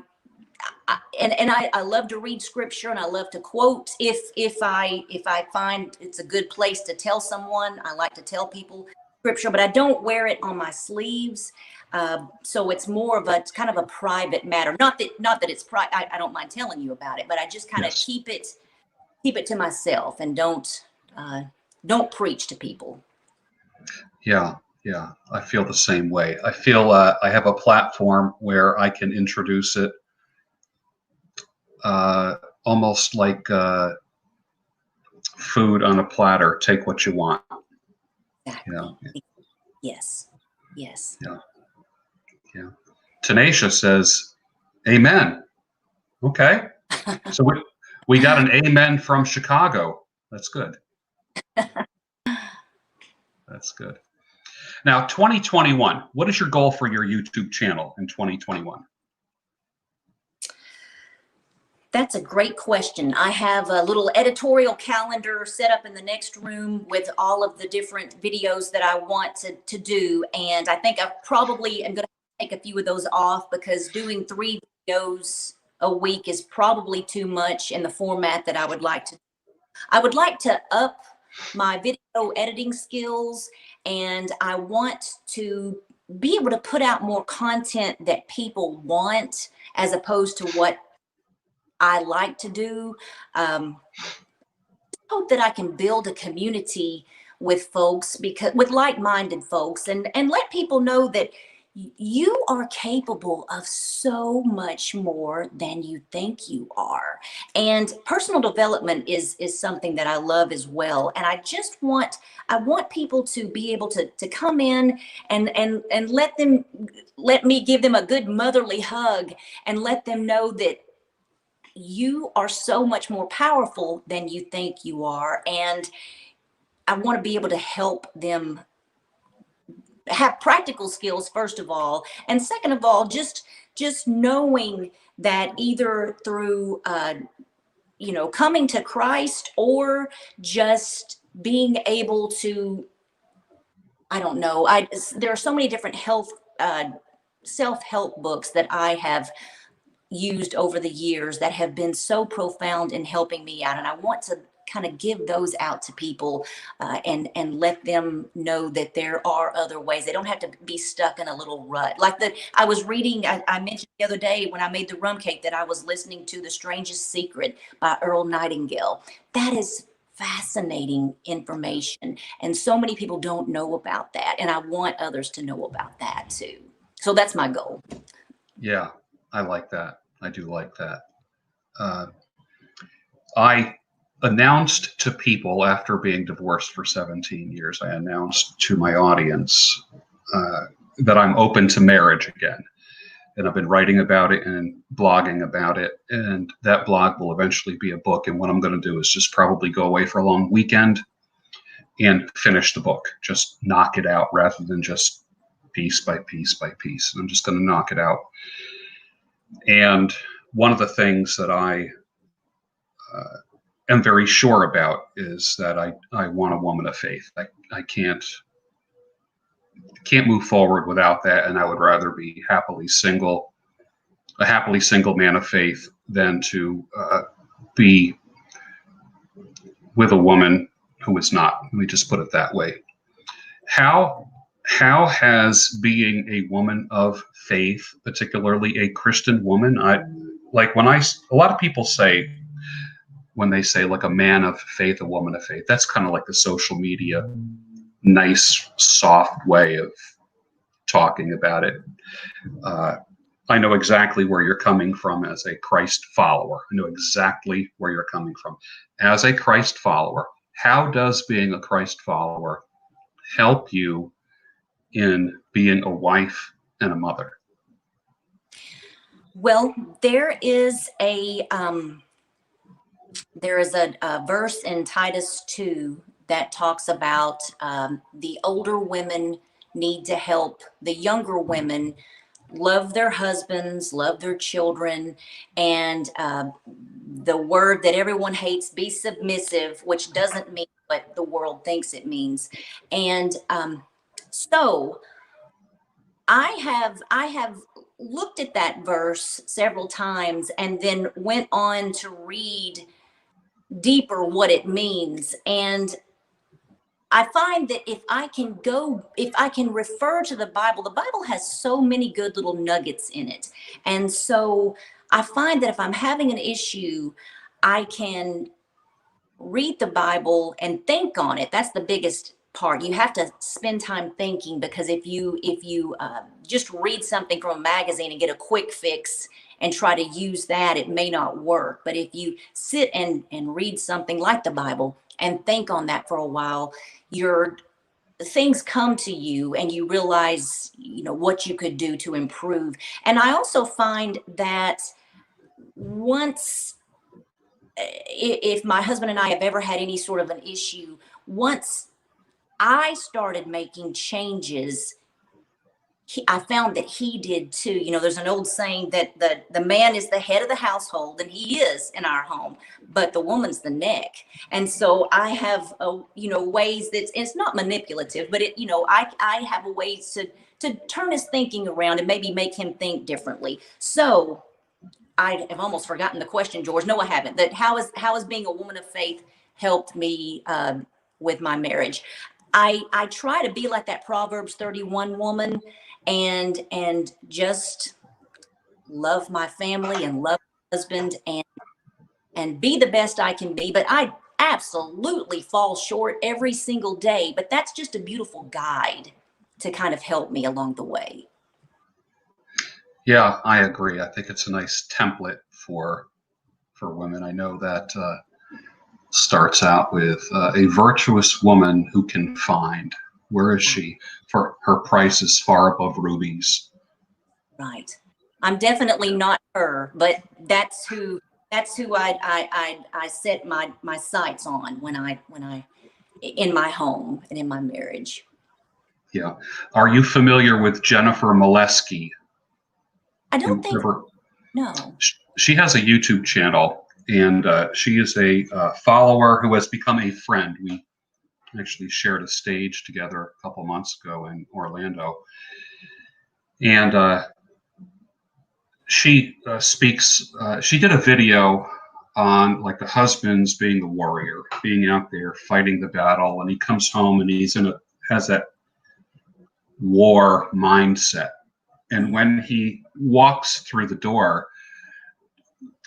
love to read scripture, and I love to quote if I find it's a good place to tell someone. I like to tell people scripture, but I don't wear it on my sleeves. So it's more of a kind of a private matter. Not that it's I don't mind telling you about it, but I just kind of Yes. keep it to myself and don't preach to people. Yeah. Yeah. I feel the same way. I feel I have a platform where I can introduce it almost like food on a platter. Take what you want. Exactly. You know? Yes. Yes. Yeah. Yeah. Tenacia says, "Amen." Okay. So we got an amen from Chicago. That's good. That's good. Now, 2021, what is your goal for your YouTube channel in 2021? That's a great question. I have a little editorial calendar set up in the next room with all of the different videos that I want to do. And I think I probably am going to take a few of those off because doing 3 videos a week is probably too much in the format that I would like to. I would like to up my video editing skills, and I want to be able to put out more content that people want as opposed to what I like to do. Hope that I can build a community with folks, because with like-minded folks, and let people know that you are capable of so much more than you think you are. And personal development is something that I love as well. And I want people to be able to come in and let me give them a good motherly hug and let them know that you are so much more powerful than you think you are. And I want to be able to help them have practical skills, first of all. And second of all, just knowing that either through, coming to Christ, or just being able to, I don't know, there are so many different self-help books that I have used over the years that have been so profound in helping me out. And I want to kind of give those out to people, and let them know that there are other ways. They don't have to be stuck in a little rut. Like I was reading, I mentioned the other day when I made the rum cake that I was listening to The Strangest Secret by Earl Nightingale. That is fascinating information. And so many people don't know about that. And I want others to know about that too. So that's my goal. Yeah, I like that. I do like that. I announced to people after being divorced for 17 years, I announced to my audience that I'm open to marriage again. And I've been writing about it and blogging about it. And that blog will eventually be a book. And what I'm going to do is just probably go away for a long weekend and finish the book. Just knock it out rather than just piece by piece by piece. I'm just going to knock it out. And one of the things that I am very sure about is that I want a woman of faith. I can't move forward without that, and I would rather be a happily single man of faith than to be with a woman who is not. Let me just put it that way. How has being a woman of faith, particularly a Christian woman, a lot of people say, when they say like a man of faith, a woman of faith, that's kind of like the social media nice, soft way of talking about it. I know exactly where you're coming from as a Christ follower. I know exactly where you're coming from. As a Christ follower, how does being a Christ follower help you in being a wife and a mother? Well, there is a verse in Titus 2 that talks about the older women need to help the younger women love their husbands, love their children, and the word that everyone hates, be submissive, which doesn't mean what the world thinks it means. And so I have looked at that verse several times and then went on to read deeper what it means. And I find that if I can refer to the Bible has so many good little nuggets in it. And so I find that if I'm having an issue, I can read the Bible and think on it. That's the biggest part. You have to spend time thinking, because if you just read something from a magazine and get a quick fix and try to use that, it may not work. But if you sit and read something like the Bible and think on that for a while, your things come to you and you realize, what you could do to improve. And I also find that once, if my husband and I have ever had any sort of an issue, once I started making changes, I found that he did too. There's an old saying that the man is the head of the household, and he is in our home, but the woman's the neck. And so I have, ways that it's not manipulative, but I have a ways to turn his thinking around and maybe make him think differently. So I have almost forgotten the question, George. No, I haven't. That how is being a woman of faith helped me with my marriage? I try to be like that Proverbs 31 woman, and just love my family and love my husband and be the best I can be. But I absolutely fall short every single day. But that's just a beautiful guide to kind of help me along the way. Yeah, I agree. I think it's a nice template for women. I know that starts out with a virtuous woman who can find. Where is she? For her price is far above rubies. Right. I'm definitely not her, but that's who I set my sights on when I in my home and in my marriage. Yeah. Are you familiar with Jennifer Molesky? I don't think no. She has a YouTube channel, and she is a follower who has become a friend. We actually shared a stage together a couple months ago in Orlando, and she speaks. She did a video on like the husband's being the warrior, being out there fighting the battle, and he comes home and has that war mindset. And when he walks through the door,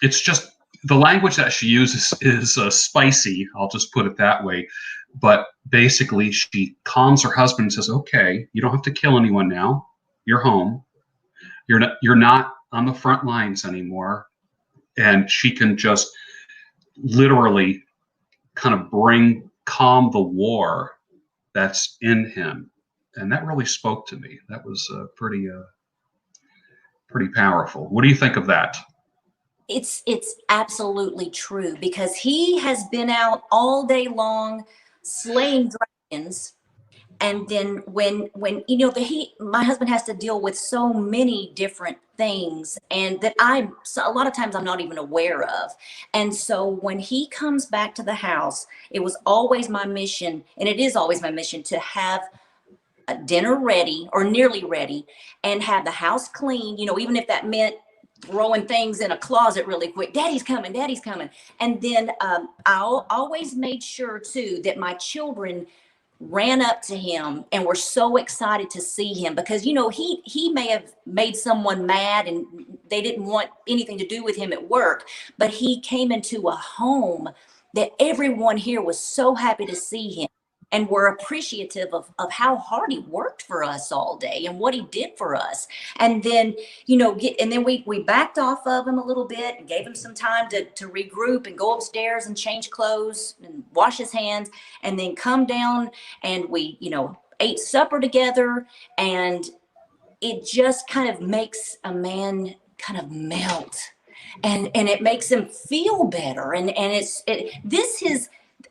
it's just the language that she uses is spicy. I'll just put it that way. But basically, she calms her husband and says, "Okay, you don't have to kill anyone now. You're home. You're not on the front lines anymore." And she can just literally kind of calm the war that's in him, and that really spoke to me. That was pretty powerful. What do you think of that? It's absolutely true, because he has been out all day long slaying dragons. And then when my husband has to deal with so many different things, and that a lot of times I'm not even aware of. And so when he comes back to the house, it was always my mission, and it is always my mission, to have a dinner ready or nearly ready, and have the house clean, even if that meant throwing things in a closet really quick. Daddy's coming, daddy's coming. And then I always made sure too that my children ran up to him and were so excited to see him, because he may have made someone mad and they didn't want anything to do with him at work, but he came into a home that everyone here was so happy to see him, and were appreciative of how hard he worked for us all day and what he did for us. And then and then we backed off of him a little bit and gave him some time to regroup and go upstairs and change clothes and wash his hands, and then come down, and we ate supper together. And it just kind of makes a man kind of melt, and it makes him feel better. And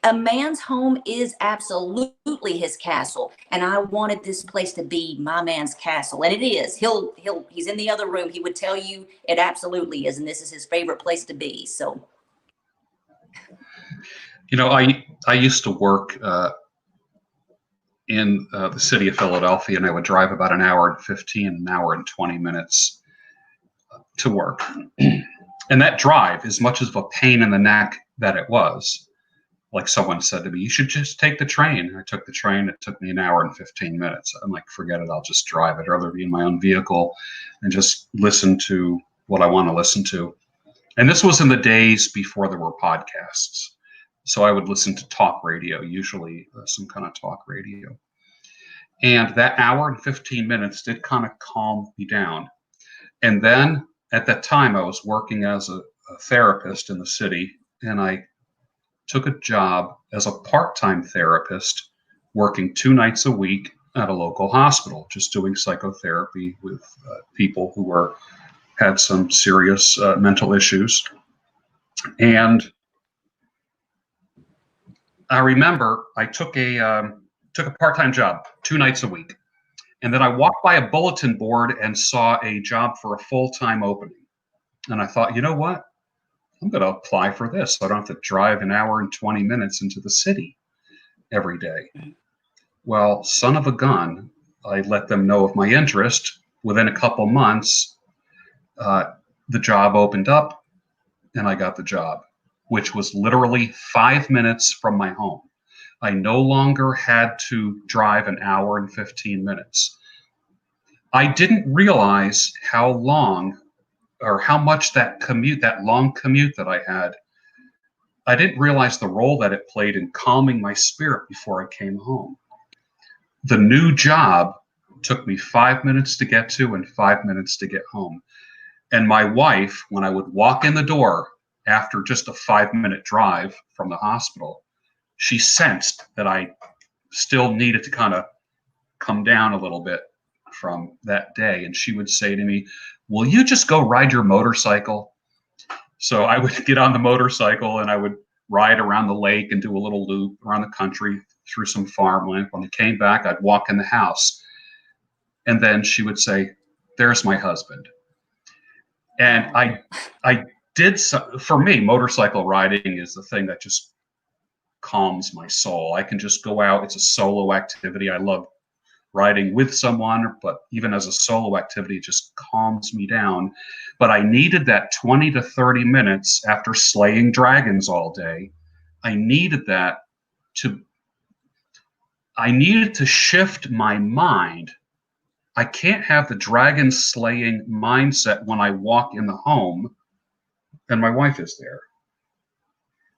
a man's home is absolutely his castle, and I wanted this place to be my man's castle, and it is. He's in the other room. He would tell you it absolutely is, and this is his favorite place to be. So, I used to work in the city of Philadelphia, and I would drive about an hour and 15, an hour and 20 minutes to work. And that drive, as much of a pain in the neck that it was, like someone said to me, "You should just take the train." I took the train. It took me an hour and 15 minutes. I'm like, forget it. I'll just drive. I'd rather be in my own vehicle and just listen to what I want to listen to. And this was in the days before there were podcasts. So I would listen to talk radio, usually some kind of talk radio. And that hour and 15 minutes did kind of calm me down. And then at that time, I was working as a therapist in the city, and I took a job as a part-time therapist, working 2 nights a week at a local hospital, just doing psychotherapy with people who had some serious mental issues. And I remember I took a part-time job 2 nights a week, and then I walked by a bulletin board and saw a job for a full-time opening, and I thought, you know what? I'm going to apply for this so I don't have to drive an hour and 20 minutes into the city every day. Well, son of a gun, I let them know of my interest. Within a couple months, the job opened up and I got the job, which was literally 5 minutes from my home. I no longer had to drive an hour and 15 minutes. I didn't realize how long or how much that commute, that long commute that I had, I didn't realize the role that it played in calming my spirit before I came home. The new job took me 5 minutes to get to and 5 minutes to get home. And my wife, when I would walk in the door after just a 5-minute drive from the hospital, she sensed that I still needed to kind of come down a little bit from that day. And she would say to me, "Will you just go ride your motorcycle?" So I would get on the motorcycle and I would ride around the lake and do a little loop around the country through some farmland. When I came back, I'd walk in the house. And then she would say, "There's my husband." And I did, for me, motorcycle riding is the thing that just calms my soul. I can just go out. It's a solo activity. I love riding with someone, but even as a solo activity, it just calms me down. But I needed that 20 to 30 minutes after slaying dragons all day. I needed to shift my mind. I can't have the dragon slaying mindset when I walk in the home and my wife is there.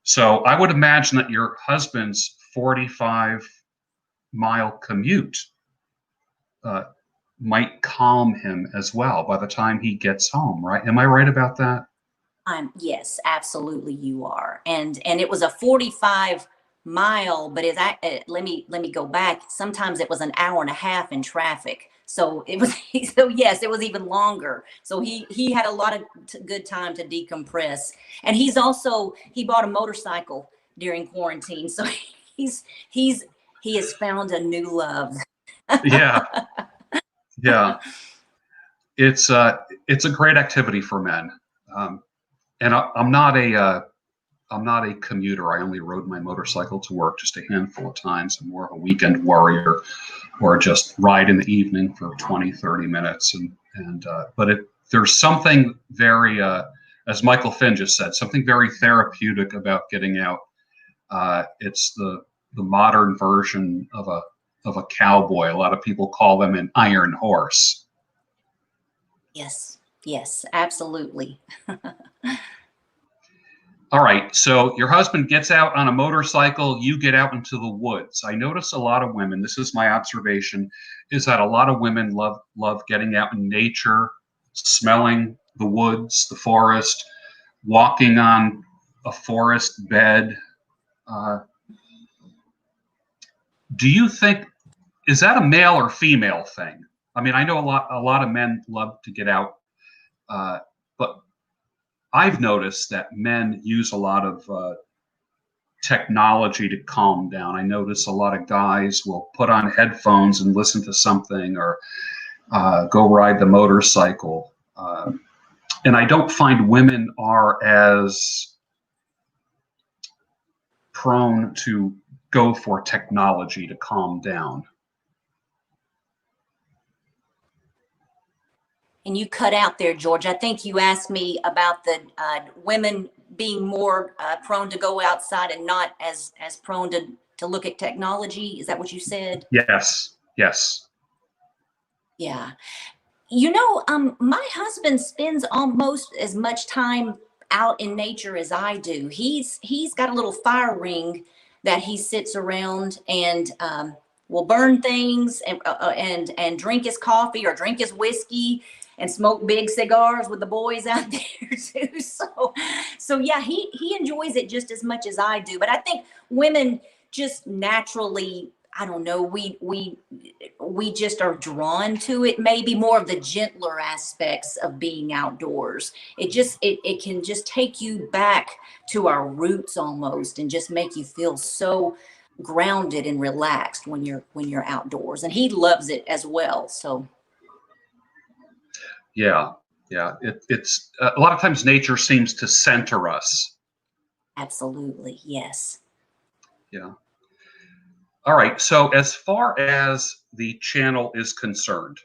So I would imagine that your husband's 45-mile commute might calm him as well by the time he gets home, right? Am I right about that? Yes, absolutely, you are. And it was a 45-mile, but let me go back. Sometimes it was an hour and a half in traffic. So it was so yes, it was even longer. So he had a lot of good time to decompress. And he bought a motorcycle during quarantine. So he's he has found a new love. Yeah, yeah. It's a great activity for men. And I'm not a commuter. I only rode my motorcycle to work just a handful of times. I'm more of a weekend warrior, or just ride in the evening for 20, 30 minutes. But there's something very, as Michael Finn just said, something very therapeutic about getting out. It's the modern version of a cowboy. A lot of people call them an iron horse. Yes, absolutely. All right, so your husband gets out on a motorcycle, you get out into the woods. I notice a lot of women, this is my observation, is that a lot of women love getting out in nature, smelling the woods, the forest, walking on a forest bed. Do you think, is that a male or female thing? I mean, I know a lot of men love to get out, but I've noticed that men use a lot of technology to calm down. I notice a lot of guys will put on headphones and listen to something, or go ride the motorcycle. And I don't find women are as prone to go for technology to calm down. And you cut out there, George. I think you asked me about the women being more prone to go outside and not as prone to look at technology. Is that what you said? Yes. Yeah. My husband spends almost as much time out in nature as I do. He's got a little fire ring that he sits around and will burn things and drink his coffee or drink his whiskey and smoke big cigars with the boys out there too. So yeah, he enjoys it just as much as I do. But I think women just naturally, I don't know, we just are drawn to it, maybe more of the gentler aspects of being outdoors. It can just take you back to our roots almost, and just make you feel so grounded and relaxed when you're outdoors. And he loves it as well. So Yeah. It's a lot of times nature seems to center us. absolutely, yes. Yeah. All right. So as far as the channel is concerned,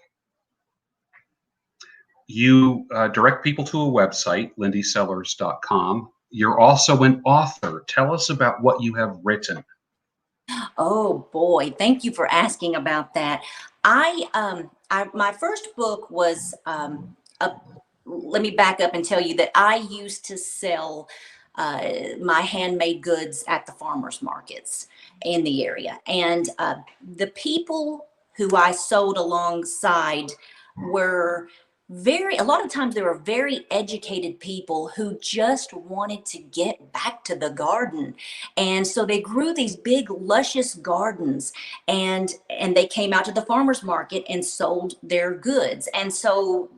you direct people to a website, lindysellers.com. You're also an author. Tell us about what you have written. Oh boy, thank you for asking about that. My first book was a, let me back up and tell you that I used to sell my handmade goods at the farmers markets in the area, and the people who I sold alongside were a lot of times they were very educated people who just wanted to get back to the garden. And so they grew these big luscious gardens, and they came out to the farmers market and sold their goods. And so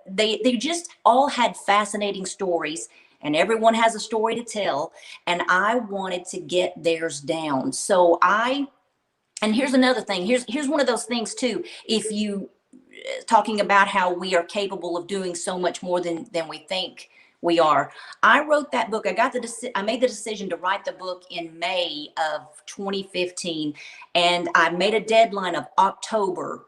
they just all had fascinating stories, and everyone has a story to tell, and I wanted to get theirs down. And here's another thing. Here's one of those things too. If you talking about how we are capable of doing so much more than we think we are. I wrote that book. I made the decision to write the book in May of 2015, and I made a deadline of October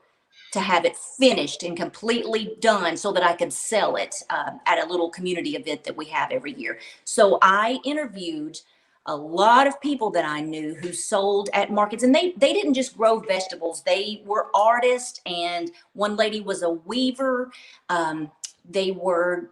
to have it finished and completely done so that I could sell it at a little community event that we have every year. So I interviewed a lot of people that I knew who sold at markets, and they didn't just grow vegetables. They were artists, and one lady was a weaver. They were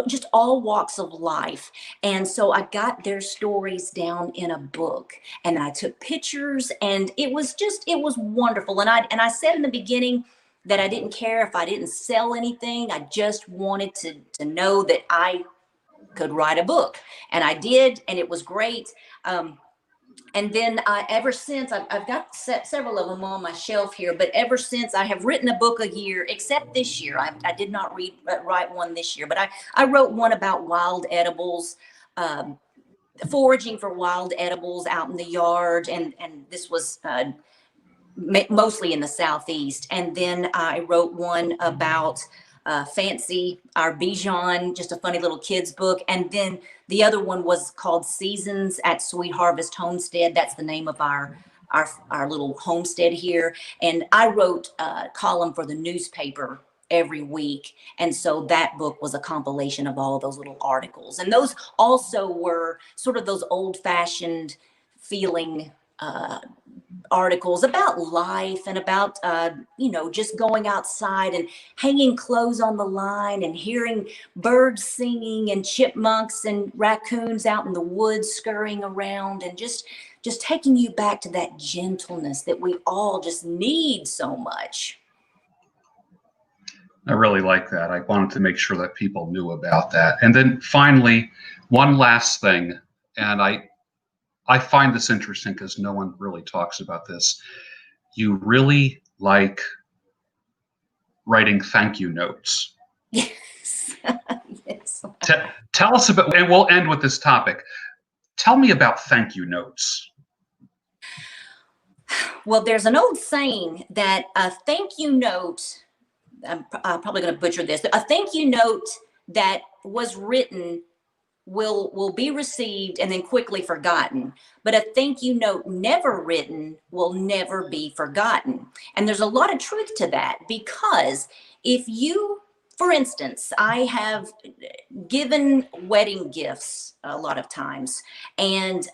just all walks of life. And so I got their stories down in a book, and I took pictures, and it was wonderful. And I said in the beginning that I didn't care if I didn't sell anything. I just wanted to know that I could write a book, and I did, and it was great. And then ever since, I've got several of them on my shelf here, but ever since I have written a book a year, except this year. I did not write one this year, but I wrote one about wild edibles, foraging for wild edibles out in the yard, and this was mostly in the Southeast. And then I wrote one about Fancy, our Bijan, just a funny little kid's book. And then the other one was called Seasons at Sweet Harvest Homestead. That's the name of our little homestead here. And I wrote a column for the newspaper every week. And so that book was a compilation of all those little articles. And those also were sort of those old-fashioned feeling articles about life and about just going outside and hanging clothes on the line and hearing birds singing and chipmunks and raccoons out in the woods scurrying around, and just taking you back to that gentleness that we all just need so much. I really like that. I wanted to make sure that people knew about that. And then finally, one last thing, and I find this interesting because no one really talks about this. You really like writing thank you notes. Yes. Yes. Tell us about, and we'll end with this topic. Tell me about thank you notes. Well, there's an old saying that a thank you note, I'm probably going to butcher this, a thank you note that was written will be received and then quickly forgotten, but a thank you note never written will never be forgotten. And there's a lot of truth to that, because if you, for instance, I have given wedding gifts a lot of times, and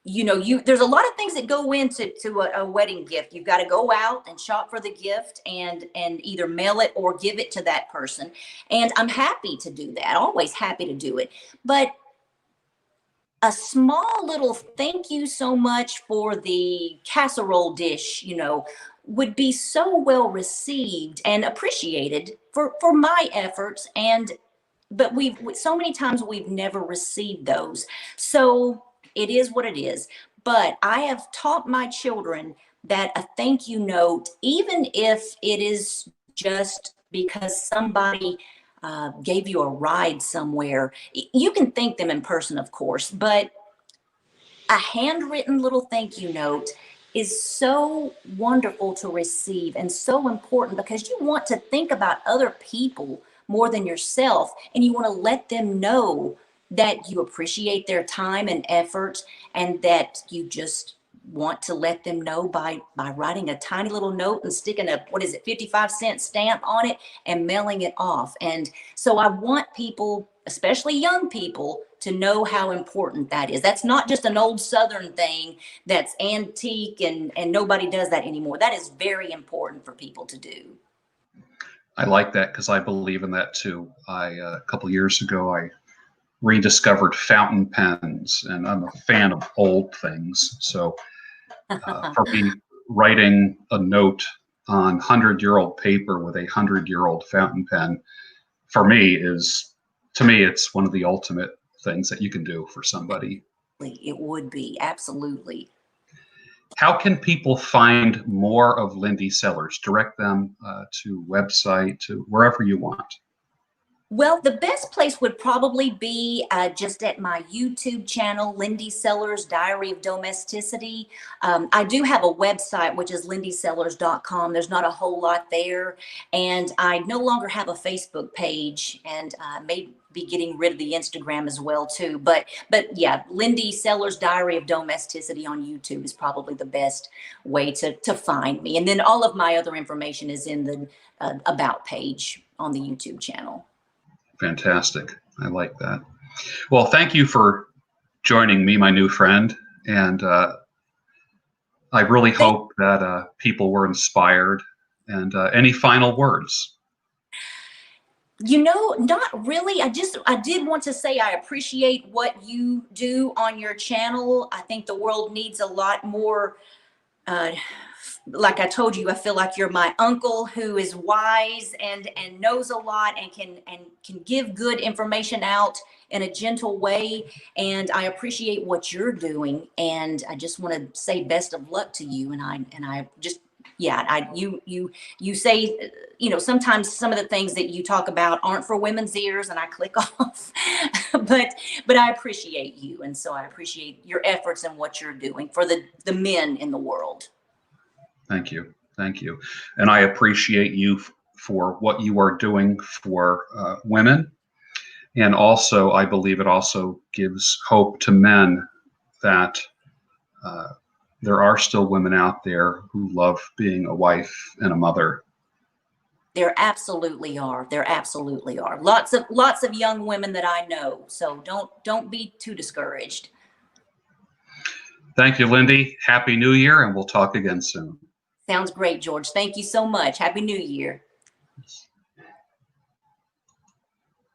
there's a lot of things that go into a wedding gift. You've got to go out and shop for the gift and either mail it or give it to that person. And I'm happy to do that, always happy to do it. But a small little thank you so much for the casserole dish, would be so well received and appreciated for my efforts. But so many times we've never received those. So it is what it is. But I have taught my children that a thank you note, even if it is just because somebody gave you a ride somewhere, you can thank them in person, of course, but a handwritten little thank you note is so wonderful to receive and so important, because you want to think about other people more than yourself, and you want to let them know that you appreciate their time and effort, and that you just want to let them know by writing a tiny little note and sticking a, what is it, 55-cent stamp on it and mailing it off. And so I want people, especially young people, to know how important that is. That's not just an old Southern thing that's antique and nobody does that anymore. That is very important for people to do. I like that because I believe in that too. A couple years ago, I rediscovered fountain pens, and I'm a fan of old things. So for me, writing a note on 100-year-old paper with a 100-year-old fountain pen, for me it's one of the ultimate things that you can do for somebody. It would be, absolutely. How can people find more of Lindy Sellers? Direct them to website, to wherever you want. Well, the best place would probably be just at my YouTube channel, Lindy Sellers, Diary of Domesticity. I do have a website, which is lindysellers.com. There's not a whole lot there. And I no longer have a Facebook page, and may be getting rid of the Instagram as well, too. But yeah, Lindy Sellers, Diary of Domesticity on YouTube is probably the best way to find me. And then all of my other information is in the About page on the YouTube channel. Fantastic. I like that. Well, thank you for joining me, my new friend. And I really hope that people were inspired. And any final words? Not really. I did want to say I appreciate what you do on your channel. I think the world needs a lot more. Like I told you, I feel like you're my uncle who is wise and knows a lot and can give good information out in a gentle way. And I appreciate what you're doing. And I just want to say best of luck to you. And I just, yeah, you say, sometimes some of the things that you talk about aren't for women's ears, and I click off, but I appreciate you. And so I appreciate your efforts and what you're doing for the men in the world. Thank you. Thank you. And I appreciate you for what you are doing for women. And also, I believe it also gives hope to men that there are still women out there who love being a wife and a mother. There absolutely are. There absolutely are. Lots of young women that I know. So don't be too discouraged. Thank you, Lindy. Happy New Year, and we'll talk again soon. Sounds great, George. Thank you so much. Happy New Year.